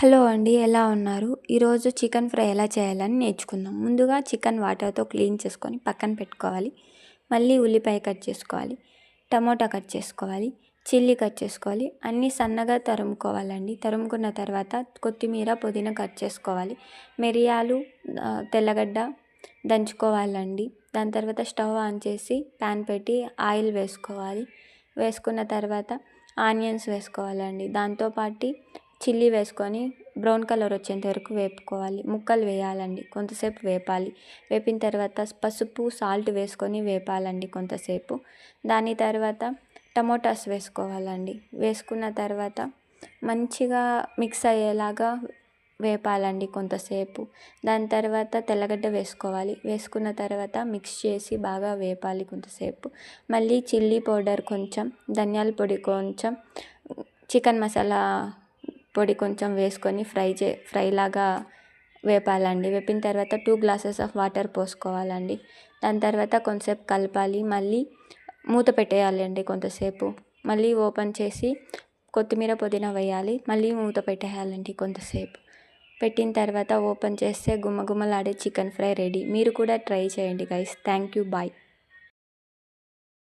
Hello అండి, ఎలా ఉన్నారు? ఈరోజు చికెన్ ఫ్రై ఎలా చేయాలని నేర్చుకుందాం. ముందుగా చికెన్ వాటర్తో క్లీన్ చేసుకొని పక్కన పెట్టుకోవాలి. మళ్ళీ ఉల్లిపాయ కట్ చేసుకోవాలి, టమోటా కట్ చేసుకోవాలి, చిల్లీ కట్ చేసుకోవాలి. అన్నీ సన్నగా తరుముకోవాలండి. తరుముకున్న తర్వాత కొత్తిమీర, పుదీనా కట్ చేసుకోవాలి. మిరియాలు, తెల్లగడ్డ దంచుకోవాలండి. దాని తర్వాత స్టవ్ ఆన్ చేసి ప్యాన్ పెట్టి ఆయిల్ వేసుకోవాలి. వేసుకున్న తర్వాత ఆనియన్స్ వేసుకోవాలండి. దాంతోపాటు చిల్లీ వేసుకొని బ్రౌన్ కలర్ వచ్చేంత వరకు వేపుకోవాలి. ముక్కలు వేయాలండి, కొంతసేపు వేపాలి. వేపిన తర్వాత పసుపు, సాల్ట్ వేసుకొని వేపాలండి కొంతసేపు. దాని తర్వాత టమోటాస్ వేసుకోవాలండి. వేసుకున్న తర్వాత మంచిగా మిక్స్ అయ్యేలాగా వేపాలండి కొంతసేపు. దాని తర్వాత తెల్లగడ్డ వేసుకోవాలి. వేసుకున్న తర్వాత మిక్స్ చేసి బాగా వేపాలి కొంతసేపు. మళ్ళీ చిల్లీ పౌడర్ కొంచెం, ధనియాల పొడి కొంచెం, చికెన్ మసాలా పొడి కొంచెం వేసుకొని ఫ్రైలాగా వేపాలండి. వేపిన తర్వాత 2 గ్లాసెస్ ఆఫ్ వాటర్ పోసుకోవాలండి. దాని తర్వాత కొంతసేపు కలపాలి. మళ్ళీ మూత పెట్టేయాలండి కొంతసేపు. మళ్ళీ ఓపెన్ చేసి కొత్తిమీర, పుదీనా వేయాలి. మళ్ళీ మూత పెట్టేయాలండి కొంతసేపు. పెట్టిన తర్వాత ఓపెన్ చేస్తే గుమగుమలాడే చికెన్ ఫ్రై రెడీ. మీరు కూడా ట్రై చేయండి గైస్. Thank you. బాయ్.